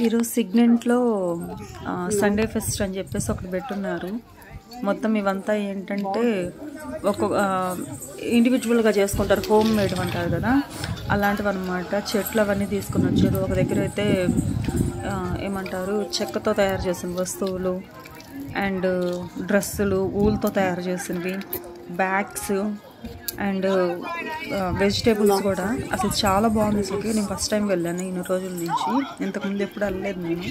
ఈరోజు సిగ్నెంట్లో Sunday pest అని చెప్పేసి ఒకటి పెట్టున్నారు. మొత్తం ఇవంతా ఏంటంటే ఒక్కొక్క ఇండివిజువల్గా చేసుకుంటారు, హోమ్ మేడ్ అంటారు కదా, అలాంటివి అనమాట. చెట్లు అవన్నీ తీసుకుని వచ్చారు. ఒక దగ్గర అయితే ఏమంటారు, చెక్కతో తయారు చేసిన వస్తువులు అండ్ డ్రెస్సులు, ఊల్తో తయారు చేసినవి, బ్యాగ్స్ అండ్ వెజిటేబుల్స్ కూడా. అసలు చాలా బాగుంది. అసలుకి నేను ఫస్ట్ టైం వెళ్ళాను ఇన్ని రోజుల నుంచి, ఇంతకుముందు ఎప్పుడు వెళ్ళలేదు నేను.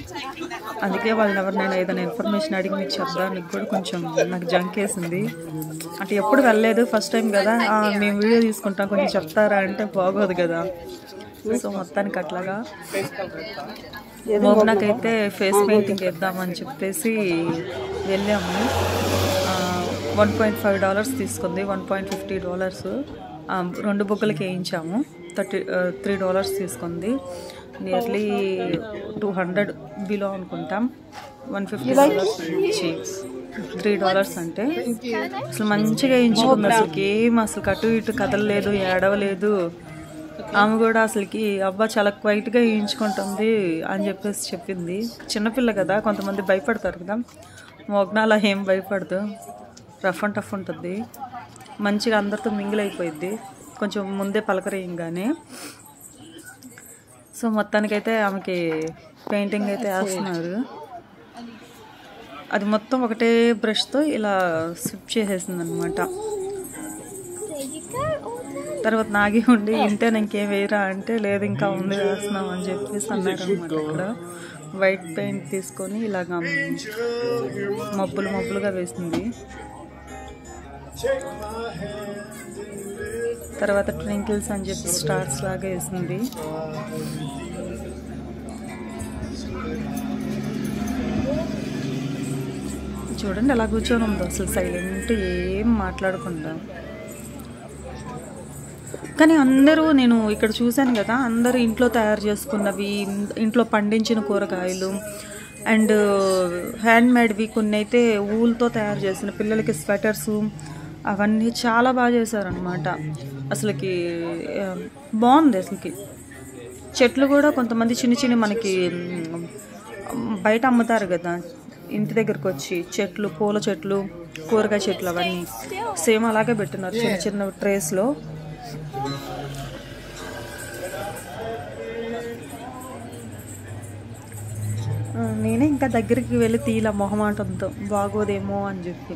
అందుకే వాళ్ళని ఎవరినైనా ఏదైనా ఇన్ఫర్మేషన్ అడిగి మీకు చెప్దానికి కూడా కొంచెం నాకు జంకేసింది. అంటే ఎప్పుడు వెళ్ళలేదు, ఫస్ట్ టైం కదా, మేము వీడియో తీసుకుంటాం కొంచెం చెప్తారా అంటే బాగోదు కదా. సో మొత్తానికి అట్లాగా మోహనాకైతే ఫేస్ పెయింటింగ్ వేద్దామని చెప్పేసి వెళ్ళాము. $1.5 తీసుకుంది, $1.50. 2 బుగ్గలకి వేయించాము. $3 తీసుకుంది. నియర్లీ 200 బిలో అనుకుంటాం. $150 ఇచ్చి $3 అంటే అసలు మంచిగా వేయించుకుంది. అసలు అటు ఇటు కదలలేదు, ఏడవలేదు. ఆమె కూడా అసలుకి అబ్బా చాలా క్వైట్గా వేయించుకుంటుంది అని చెప్పేసి చెప్పింది. చిన్నపిల్ల కదా, కొంతమంది భయపడతారు కదా, మోగ్నా అలా ఏం భయపడదు, రఫ్ అండ్ టఫ్ ఉంటుంది. మంచిగా అందరితో మింగిల్ అయిపోయింది కొంచెం ముందే పలకరేయంగానే. సో మొత్తానికైతే ఆమెకి పెయింటింగ్ అయితే వేస్తున్నారు. అది మొత్తం ఒకటే బ్రష్తో ఇలా స్విప్ చేసేసింది అనమాట. తర్వాత నాగి ఉండి ఇంతేనా ఇంకేం వేయరా అంటే లేదు ఇంకా ఉంది వేస్తున్నాం అని చెప్పేసి అన్నారు అనమాట. ఇక్కడ వైట్ పెయింట్ తీసుకొని ఇలాగా మబ్బులుగా వేసింది. తర్వాత ట్వింకిల్స్ అని చెప్పి స్టార్స్ లాగా వేసింది. చూడండి ఎలా కూర్చొని ఉందో, అసలు సైలెంట్, ఏం మాట్లాడకుండా. కానీ అందరూ, నేను ఇక్కడ చూశాను కదా, అందరూ ఇంట్లో తయారు చేసుకున్నవి, ఇంట్లో పండించిన కూరగాయలు అండ్ హ్యాండ్ మేడ్వి, కొన్ని అయితే ఊల్తో తయారు చేసిన పిల్లలకి స్వెటర్సు, అవన్నీ చాలా బాగా చేశారనమాట. అసలుకి బాగుంది. అసలుకి చెట్లు కూడా కొంతమంది చిన్న మనకి బయట అమ్ముతారు కదా ఇంటి దగ్గరకు వచ్చి, చెట్లు, పూల చెట్లు, కూరగాయ చెట్లు, అవన్నీ సేమ్ అలాగే పెట్టున్నారు చిన్న ట్రేస్లో. నేనే ఇంకా దగ్గరికి వెళ్ళి తీలా మొహమాటంతో, బాగోదేమో అని చెప్పి.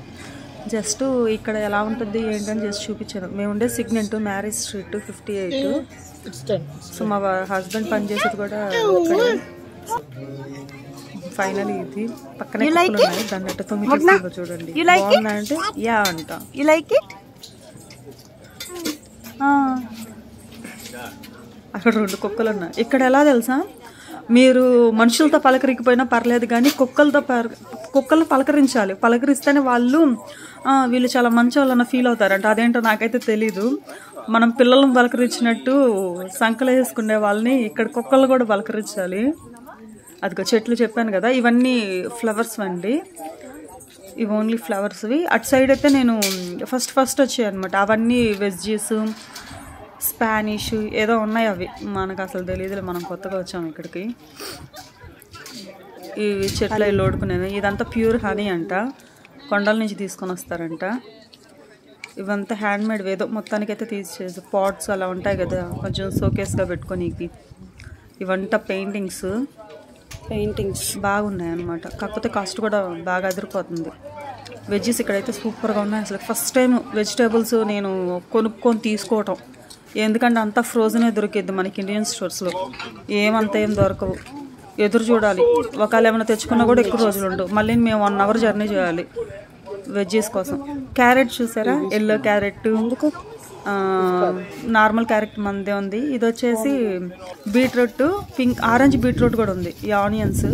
జస్ట్ ఇక్కడ ఎలా ఉంటుంది ఏంటని జస్ట్ చూపించాను. మేము ఉండే సిగ్నెంట్ మ్యారేజ్ స్ట్రీట్ 58. సో మా హస్బెండ్ పనిచేసేది కూడా ఇక్కడ. ఫైనల్ ఇది పక్కనే ఉన్నాయి, దాన్ని అట్ట 9 చూడండి బాగుందంటే యా అంట. అక్కడ 2 కుక్కలు ఉన్నాయి. ఇక్కడ ఎలా తెలుసా, మీరు మనుషులతో పలకరికపోయినా పర్లేదు కానీ కుక్కలు పలకరించాలి. పలకరిస్తేనే వీళ్ళు చాలా మంచి వాళ్ళన్న ఫీల్ అవుతారంట. అదేంటో నాకైతే తెలీదు. మనం పిల్లలను పలకరించినట్టు సంకలు వేసుకునే వాళ్ళని ఇక్కడ కుక్కలు కూడా పలకరించాలి. అదిగో చెట్లు చెప్పాను కదా, ఇవన్నీ ఫ్లవర్స్ అండి, ఇవి ఓన్లీ ఫ్లవర్స్వి. అటు సైడ్ అయితే నేను ఫస్ట్ వచ్చాయి అనమాట. అవన్నీ వెజ్జీస్, స్పానిష్ ఏదో ఉన్నాయి, అవి మనకు అసలు తెలియదులే, మనం కొత్తగా వచ్చాము ఇక్కడికి. ఇవి చెట్లు లోడుకునేది. ఇదంతా ప్యూర్ హనీ అంట, కొండల నుంచి తీసుకొని వస్తారంట. ఇవంతా హ్యాండ్ మేడ్ ఏదో మొత్తానికైతే తీసేసి పాట్స్ అలా ఉంటాయి కదా కొంచెం షోకేస్గా పెట్టుకొని. ఇవంతా పెయింటింగ్స్ బాగున్నాయి అనమాట. కాకపోతే కాస్ట్ కూడా బాగా అదిరిపోతుంది. వెజ్జెస్ ఇక్కడైతే సూపర్గా ఉన్నాయి. అసలు ఫస్ట్ టైం వెజిటేబుల్స్ నేను కొనుక్కొని తీసుకోవటం, ఎందుకంటే అంతా ఫ్రోజనే దొరికిద్ది మనకి ఇండియన్ స్టోర్స్లో. ఏమంతా ఏం దొరకవు, ఎదురు చూడాలి. ఒకవేళ ఏమైనా తెచ్చుకున్నా కూడా ఎక్కువ రోజులు ఉండవు. మళ్ళీ మేము 1 hour జర్నీ చేయాలి వెజ్జెస్ కోసం. క్యారెట్ చూసారా, ఎల్లో క్యారెట్, నార్మల్ క్యారెట్ మందే ఉంది. ఇది వచ్చేసి బీట్రూట్, పింక్, ఆరెంజ్ బీట్రూట్ కూడా ఉంది. ఈ ఆనియన్స్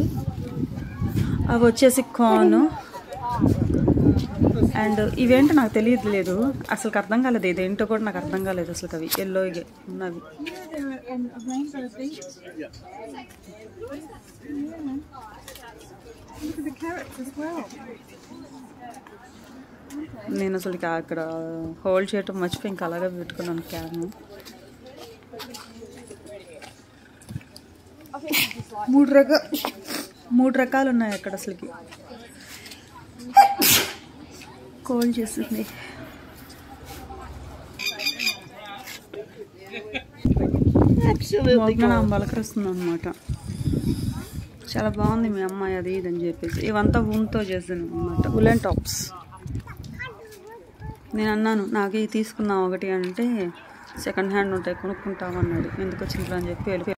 అవి వచ్చేసి కార్న్. అండ్ ఇవేంటో నాకు తెలియట్లేదు, అసలు అర్థం కాలేదు. ఇదేంటో కూడా నాకు అర్థం కాలేదు అసలు. అవి ఎల్లో ఉన్నవి. నేను అసలు అక్కడ హోల్డ్ చేయటం మర్చిపోయి ఇంకా అలాగే పెట్టుకున్నాను క్యాన్. మూడు రకాలు ఉన్నాయి అక్కడ అసలుకి. కోల్డ్ చేస్తుంది. బలకరిస్తుంది అనమాట. చాలా బాగుంది మీ అమ్మాయి అది ఇదని చెప్పేసి. ఇవంతా ఊన్తో చేసాను అనమాట, ఉలెన్ టాప్స్. నేను అన్నాను నాకు తీసుకుందాం ఒకటి అంటే సెకండ్ హ్యాండ్ ఉంటాయి కొనుక్కుంటామన్నాడు. ఎందుకు వచ్చింది అని చెప్పి వెళ్ళిపోయి